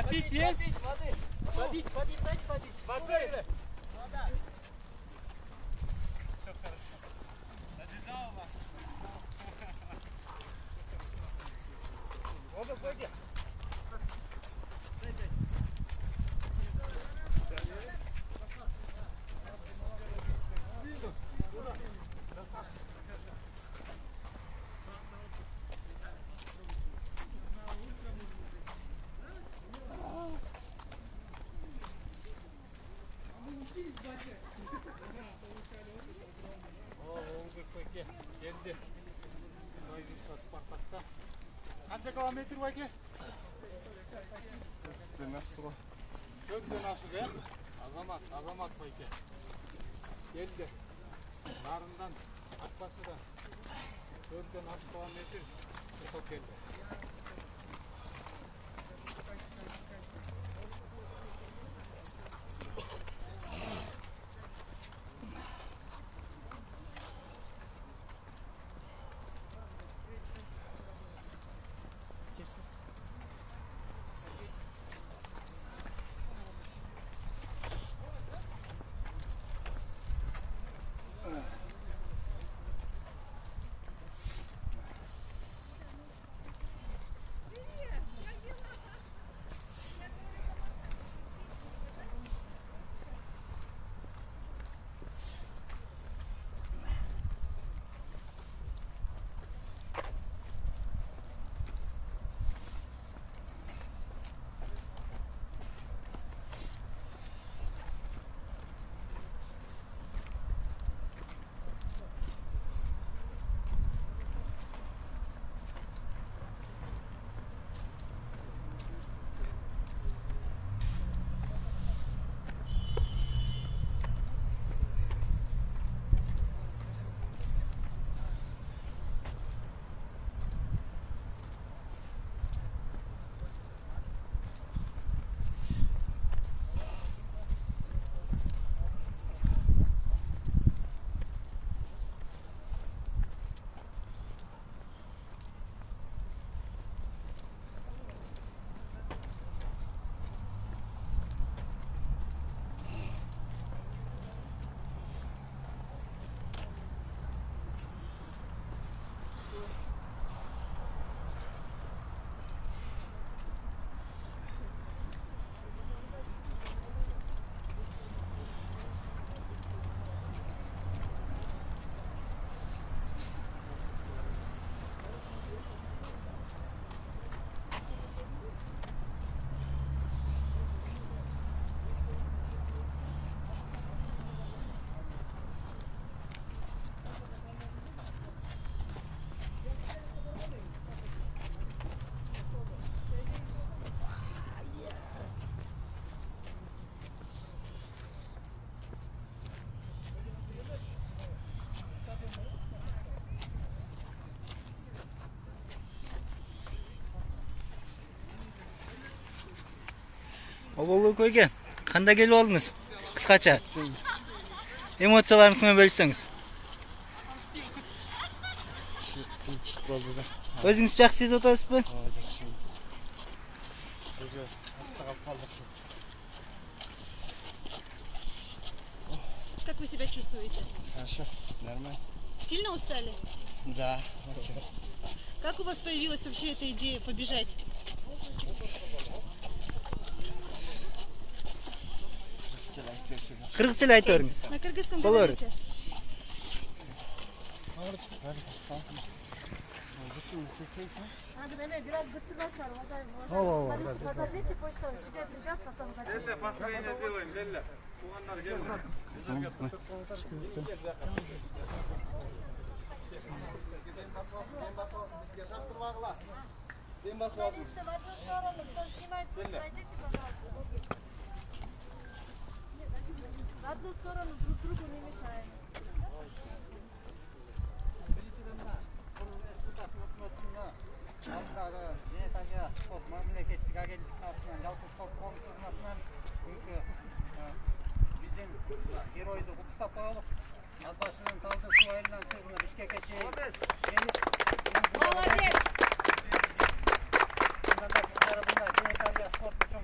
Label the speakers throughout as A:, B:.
A: Водить есть? Водить, дайте водить. Воды. Вода. Все хорошо. Набежал вас. Вода, пойди. Geldi. Spartak'ta. Kaç kilometre var ki? Gökden aşık ya. Azamat var ki. Geldi. Narından, Akbaşı'dan. Gökden aşık kilometre. Çok geldi.
B: Obol koyga qanday kelib oldingiz? Qisqacha. Emotsiyalaringizni bölüşseniz. O'zingiz yaxshi sezib o'tasizmi?
C: Как вы себя чувствуете?
D: Хорошо, нормально.
C: Сильно устали?
D: Да, очень.
C: Как у вас появилась вообще эта идея побежать?
B: Qirg'izcha aytaveringiz.
C: На кыргызском
B: Полор.
C: говорите?
A: Делля, построение сделаем, Делля. Тугандар, Делля.
E: В одну сторону друг другу не мешаем.
F: Геройды құттықтап қойылып, Атбашыдан талды су айылынан шығынып Бішкекке чейін.
E: Молодец!
F: Бұнда да сіздері бұнда Кенесария спорт үшін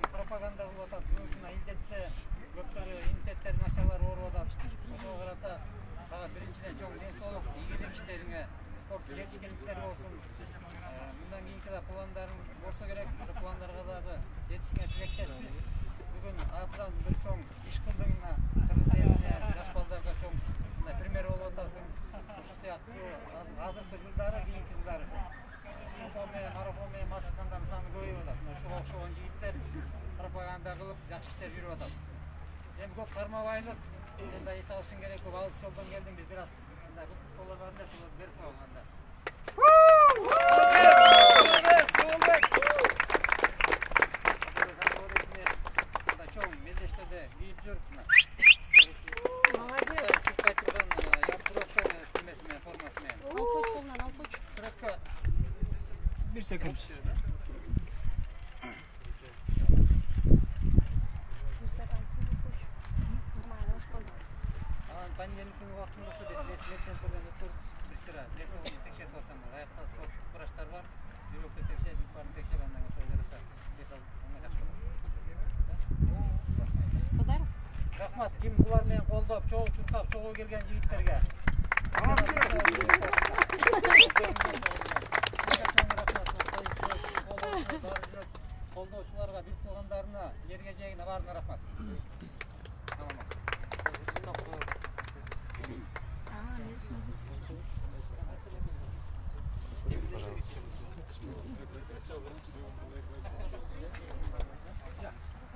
F: көп кармабайлык. Ошондой эс алышың керек, көп алыс жолдон келдиң, биз бир аз мындай куттуктоолор бар эле, ошолорду берип койганда. Чоң мелдештерде кийип жүрүп мына.
E: Молодец. Ал коч колунан, ал коч.
B: Bir sekund.
F: Пандемия күнү убактында ошо медцентрден өткөрүп бир сыра денсаулыгын текшерип алсам болот. Аякта спорт врачтар бар. Бирөктү текшерип, баарын текшерип андан ошо жараша.
C: Подарок?
F: Рахмат, ким булар менен колдоп, чогуу чуркап, чогуу келген жигиттерге. Колдоочуларга, бир туугандарына, жерге жегине баарына рахмат.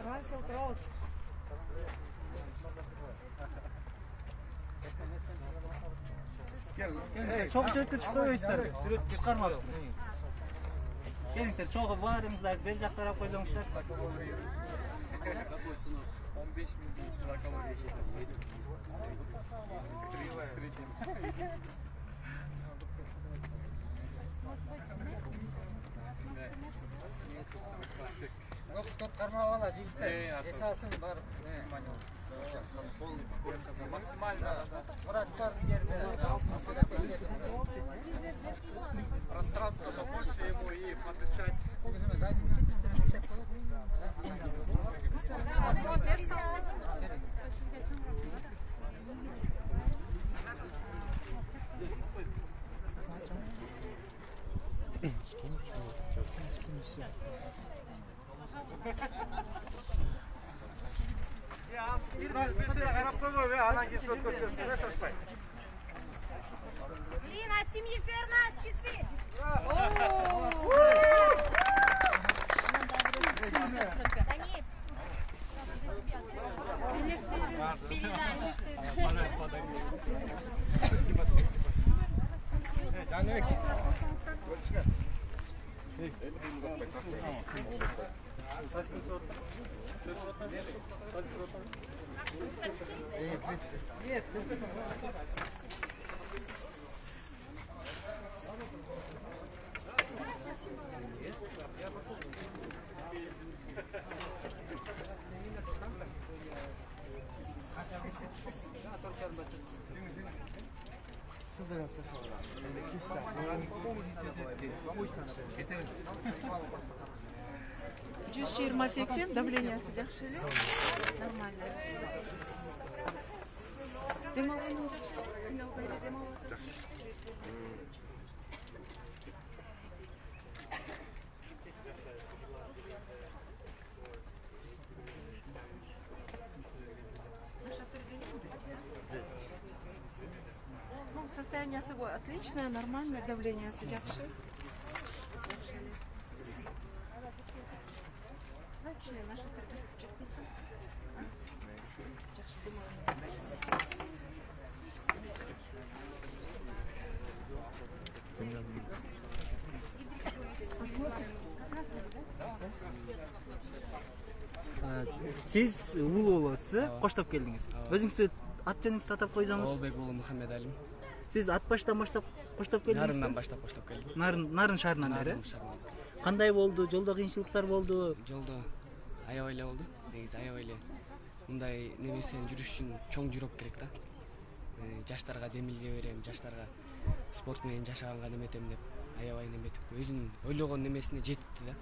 E: Russell Crowe.
B: Çok sürekli çıkıyor ister. Sürekli çıkarmadık. Gelin çoğu varımızda bel jaktara koyacağımızlar.
A: 15 bin kilokalori yaşadım. Средний.
F: Көп кармап ала жигиттер. Эсасын бар.
A: Максимально
F: Врач бар жерде.
A: пространство побольше ему и подышать. Bir sıra karab koyma ve anan kesip ötküreceğiz. Ne şaşmayın.
E: Блин, от семьи Фернас часы. Да нет.
C: Жүз 20-80 давлениесі жақсы эле. Нормально. Демалғаның жақсы. Қиналбай эле демалып атасың. Ну, состояниясы отличное, нормальное, давлениесі жақсы. Наша четписи. Жақсы
B: Siz ulu olası koştap geldiniz. Özünüzü at jönüңүздү атап койсоңуз.
G: Олбек уулу Мухаммед Алим.
B: Siz at baştan баштап koştap geldiniz.
G: Нарындан баштап коштоп келдим.
B: Нарын шаарынан бери.
G: Нарын шаарынан.
B: Кандай болду? Жолдо кыйынчылыктар болду.
G: Жолдо аябай эле болду. Негизи аябай эле мындай немесен жүрүш үчүн чоң жүрөк керек да. Жаштарга демилге берем, жаштарга спорт менен жашаганга неметем деп аябай неметип, өзүнүн ойлогон немесине жетти да.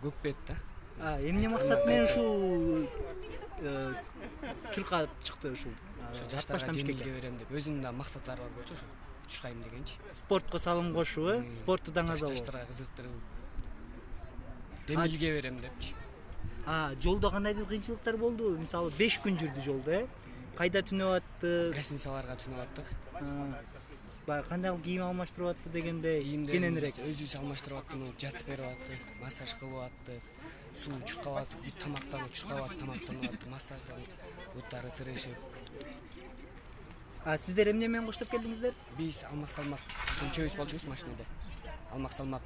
G: Көкпөт да.
B: Эмне максат менен ушул чурка чыкты ушул.
G: Жаштарга демилге берем деп өзүнүн да максаттары бар болчу ошо. Чуркайм дегенчи.
B: Спортко салым кошуу, спортту даңазалоо.
G: Жаштарга кызыктыруу. Демилге берем депчи.
B: Жолдо кандайдыр кыйынчылыктар болду? Мисалы 5 күн жүрдү жолдо, Кайда түнөп атты?
G: Гостиницаларга түнөп аттык.
B: Баягы кандай кийим алмаштырып атты дегенде кененирээк.
G: Өзүбүз алмаштырып аттык, жатып берип аттык, массаж кылып аттык. суу чуркап атып, бүт тамактанып, чуркап атып, тамактанып атып, массажданып, буттары тырышып.
B: Сиздер эмне менен коштоп келдиңиздер?
G: Биз алмак салмак үчөөбүз болчубуз машинада. Алмак салмак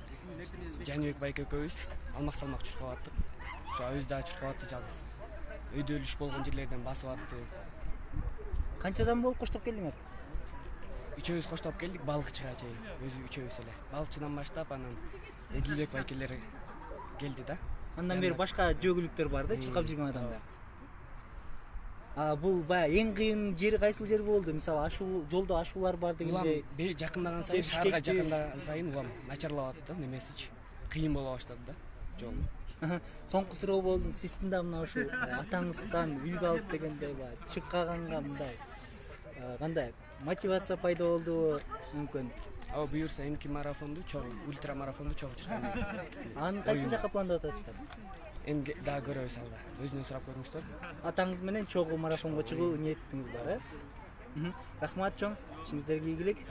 G: Жаныбек байке экөөбүз алмак салмак чуркап аттык. Ошо өзү дагы чуркап атты жалгыз. Өйдөлүш болгон жерлерден басып атты.
B: Канчадан болуп коштоп келдиңер?
G: Үчөөбүз коштоп келдик балыкчыга чейин. Өзү үчөөбүз эле. Балыкчыдан баштап анан Эдилбек байкелер келди да.
B: Андан бери башка жөгүлүктөр бар да, чуркап жүргөн адамдар. Бул баягы эң кыйын жери кайсыл жер болду? Мисалы, ашуу, жолдо ашуулар бар дегенде.
G: Улам жакындаган сайын, шаарга жакындаган сайын улам начарлап атты, немесичи. Кыйын боло баштады да жол.
B: Соңку суроо болду. Сиздин да мына ушул атаңыздан үлгү алып дегенде чыккаганга мындай кандай мотивация пайда болду мүмкүн.
G: Буюрса эмки марафонду, ультра марафонду чогуу чыккан.
B: Аны кайсы жакка пландап атасыздар?
G: Эми дагы көрөбүз алда. Өзүнөн сурап көрүңүздөр.
B: Атаңыз менен чогуу марафонго чыгуу ниетиңиз бар, э? Рахмат чоң, ишиңиздерге ийгилик.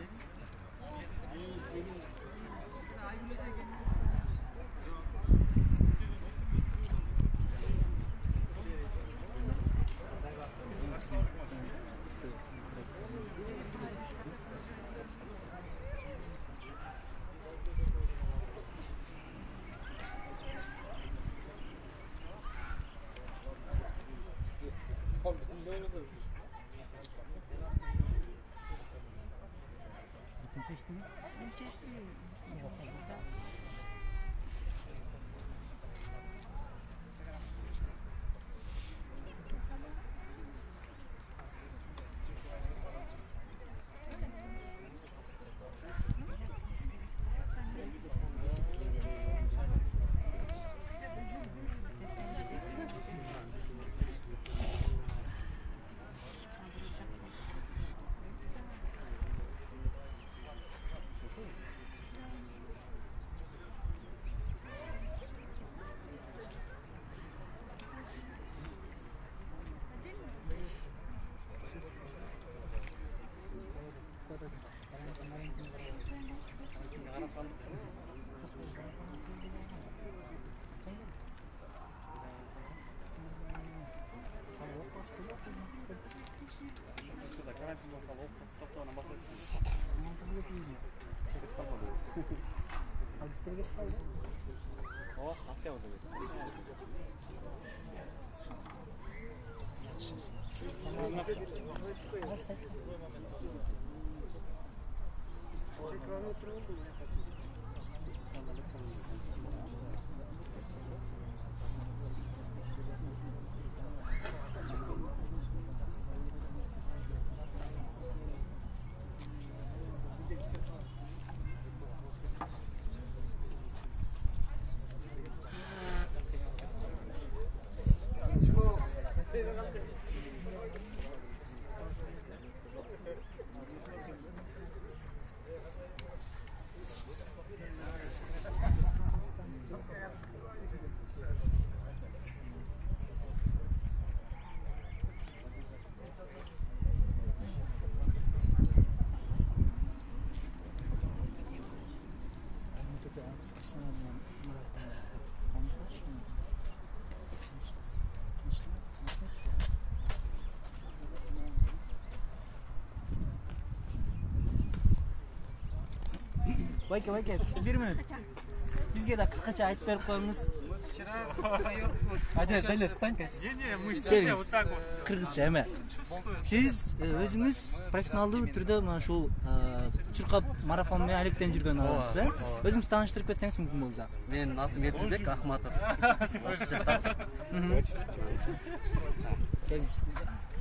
B: Байке, бир мүнөт. Бизге да кыскача айтып берип коюңуз. Дәле станька.
A: Не, мы сидим вот так вот.
B: Кыргызча эме. Сиз өзүңүз профессионалдуу түрдө мына ушул чуркап марафон менен алектенип жүргөн адамсыз, э? Өзүңүз тааныштырып кетсеңиз мүмкүн болсо.
F: Менин атым Эдилбек Ахматов. 30 жаштамыз.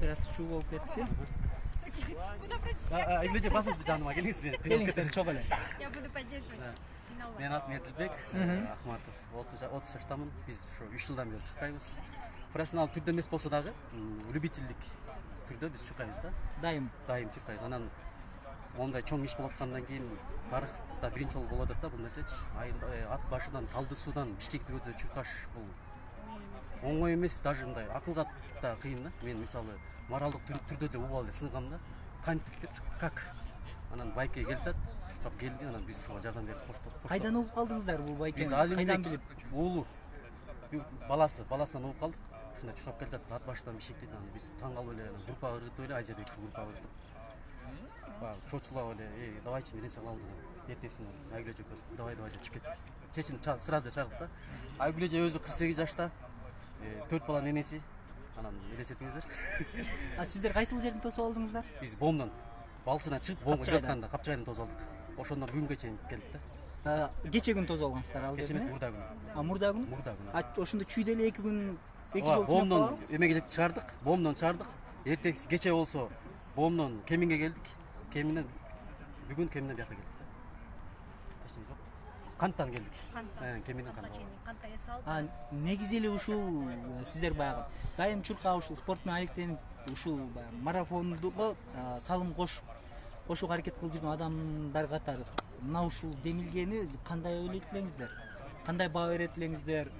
B: Biraz çuğ olup etti.
F: Эмнеже басыңыз жаныма келиңиз мен.
B: Келиңиздер чоқ эле.
E: Я буду поддерживать.
F: Менин атым Эдилбек Ахматов. 30 жаштамын. Биз ушу 3 жылдан бери чуркайбыз. Профессионал түрдө эмес болсо дагы, любительдик түрдө биз чуркайбыз да.
B: Дайым
F: Чуркайбыз. Анан ондай чоң иш болуп аткандан кийин тарыхта биринчи жолу болуп атат да бул нерсечи. Ат башыдан, Талды суудан Бишкекти өзү чуркаш бул оңой эмес, даже мындай акылга да кыйын да. Мен мисалы моралдык түрдө да угуп эле сынгам да. Кантип деп как? Анан байке келди, чуркап келди, анан биз ушуга жардам берип коштук.
B: Кайдан угуп калдыңыздар бул байкени?
F: Биз
B: Кайдан
F: Алимбек
B: билип?
F: уулу баласынан угуп калдык. Ушундай чуркап келди, ат башынан бишиктейт. Анан биз таң калып эле группага кыргытып эле Азиябек ушу группага кыргытып. Баягы чочулап эле, давайчы мен нерсе кылалы деп. Эртесин Айгүл эже экөөбүз давай деп чыгып кеттик. Чечим сразу чыгып да. Айгүл эже өзү 48 жашта. 4 баланын энеси. Анан элестетиңиздер.
B: А сиздер кайсыл жерден тосуп алдыңыздар?
F: Биз Бомдон балыкчыдан чыгып Бомго жатканда Капчайдан тосуп алдык. Ошондон бүгүнгө чейин келдик да.
B: Кече күн тосуп алгансыздар ал
F: Кече
B: жерде?
F: эмес, мурда күнү.
B: Мурда күн?
F: Мурда күнү.
B: Ошондо чүйдө эле 2 күн 2 жол
F: Бомдон эмеге чыгардык, Бомдон чыгардык. Эртеси кече болсо Бомдон Кеминге келдик. Кеминден бүгүн Кеминден бияка келдик да. Эчим жок. Канттан келдик. Кеминден Канттан.
E: Канта эс алды.
B: Негизи эле ушул сиздер баягы дайым чуркап ушул спорт менен алектенип ушул баягы марафондо салым кошууга аракет кылып жүргөн адамдар катары мына ушул демилгени кандай ойлойт элеңиздер? Кандай баа берет элеңиздер?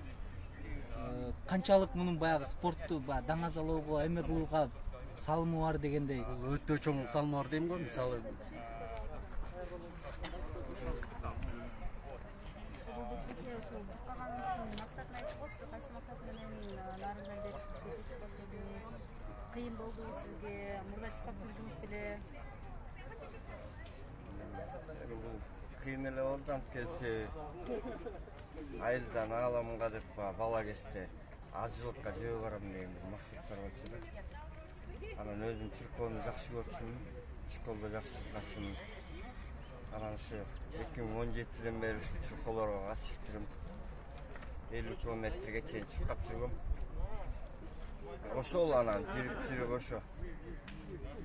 B: Канчалык мунун баягы спортту даңазалоого, эме кылууга салымы бар дегендей?
F: Бул өтө чоң салымы бар дейм го. Мисалы
E: Кыйын болду сизге, мурда чуркап жүрдүңүз беле?
D: Кыйын эле болду, анткени айылдан ааламга деп бала кезде ажылыкка жөө барам деген максаттар болчу да. Анан өзүм чуркоону жакшы көрчүмүн, школдо жакшы чуркачумун. Анан ушу 2017-ден бери ушу чуркоолорго катышып жүрүм. 50 километрге чейин чуркап жүргөм. Ошол анан жүрүп ошо.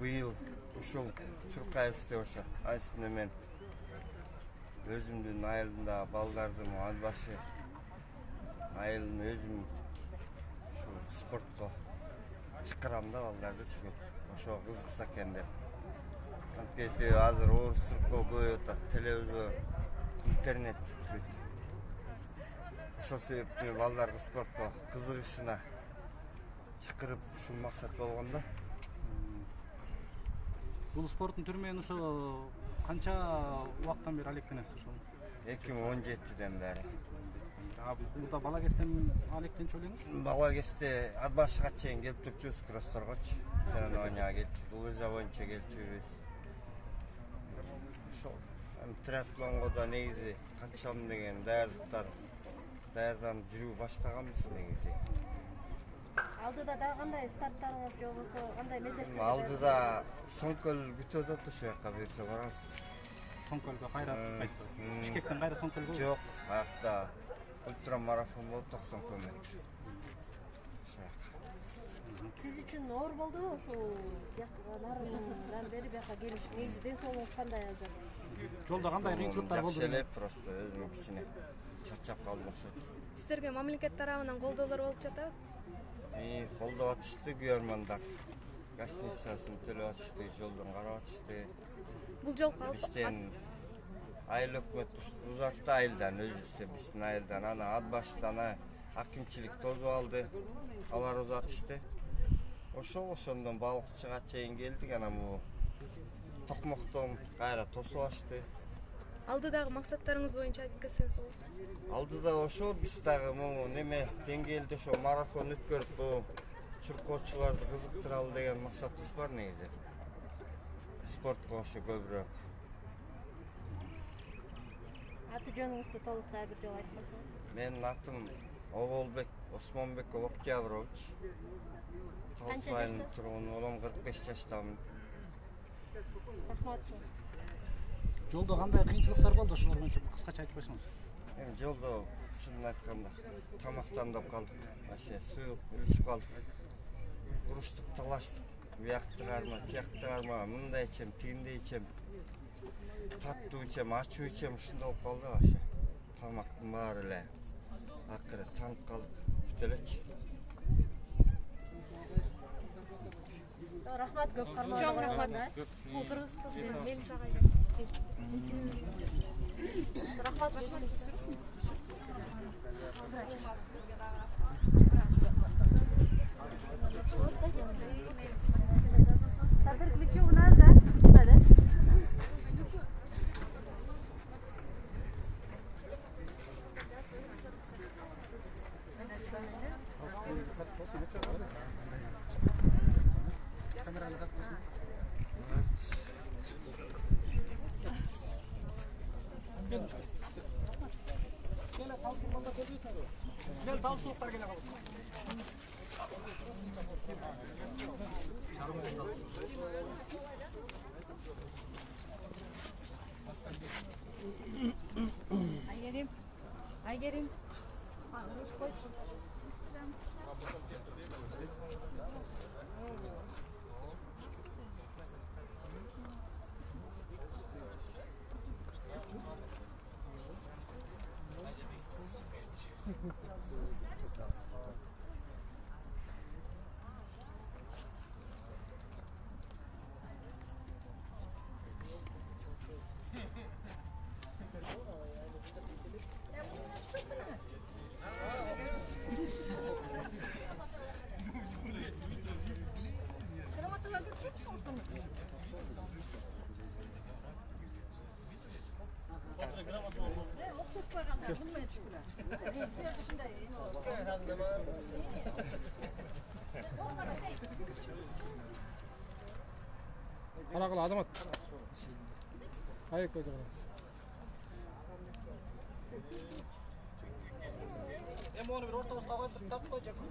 D: Быйыл ушул чуркайбыз ошо. Айсында мен өзүмдүн айылымда балдардын албашы айылын өзүм ушу спортко чакырам да балдарды чүгүп. Ошо кызыкса экен деп. Анткени азыр орус спортко көбөйүп атат, телевизор, интернет бүт. Ошол себептен балдарды спортко кызыгышына чакырып ушул максат болгон да.
H: Бул спорттун түрү менен ошо канча убакыттан бери алектенесиз ошол?
D: 2017-ден бери.
H: Бул бала кезден алектенчү элеңиз?
D: Бала кезде ат башыга чейин келип турчубуз кроссторгочу. Соревнованияга келчү, лыжа боюнча келчүбүз. Ошол триатлонго да негизи катышам деген даярданып жүрүү баштаганбыз негизи.
E: Алдыда да кандай старттарыңыз же болбосо кандай мелдештер?
D: Алдыда Соңкөл күтүп атат, ошол жака буйрса барабыз.
H: Соңкөлгө кайра чыкпайсызбы? Бишкектен кайра Соңкөлгө?
D: Жок, аякта ультрамарафон болуп 90 км.
E: Сиз үчүн оор болдубу ушул нарындан бери бияка келиш? Негизи ден соолугуңуз кандай азыр?
H: Жолдо кандай кыйынчылыктар болду?
D: Жакшы эле, просто өзүм кичине чарчап калдым окшойт.
I: Сиздерге мамлекет тарабынан колдоолор болуп жатабы?
D: Колдоп атышты күйөрмандар. Гостиницасын төлөп атышты, жолдон карап атышты.
I: Бул жолку
D: бизден айыл өкмөт узатты, айылдан өзүбүздө биздин айылдан ана ат башыдан акимчилик тосуп алды. Алар узатышты. Ошондон балыкчыга чейин келдик, анан бул токмоктон кайра тосуп ачты.
I: Алдыдагы максаттарыңыз боюнча айтып кетсеңиз болот.
D: Алдыда ошо биз дагы неме деңгээлде ошо марафон өткөрүп чуркоочуларды кызыктыралы деген максатыбыз бар негизи. Спортко ошо көбүрөөк.
E: Аты жөнүңүздү толуктай бир жолу айтып койсоңуз.
D: Менин атым Оболбек Осмонбеков Октябрович. Талас айылынын тургуну, улам 45 жаштамын.
E: Рахмат.
H: Жолдо кандай кыйынчылыктар болду? Ошолор боюнча кыскача айтып койсоңуз.
D: Жолдо чынын айтканда тамактандып калдык. Вообще суук ичип калдык. Уруштук, талаштык. Биякты карма, тиякты карма, мындай ичем, тигиндей ичем. Таттуу ичем, ачуу ичем, ушундай болуп калды вообще. Тамактын баары эле акыры танып калдык. Бүт элечи.
E: Рахмат көп кармоо.
I: Чоң рахмат. Отурубуз, мен сага
E: Рахмат. Сардор, ключи у нас, да? Сюда, да? Айгерим.
J: Қарағыл азамат. Аяқ қойды ғана.
A: Оны бір орта ұстауға бір тартып қой жақын.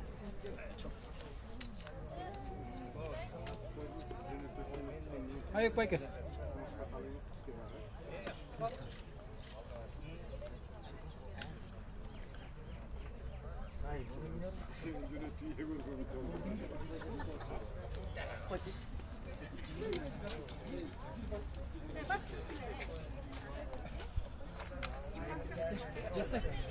J: Аяқ байке.
E: Just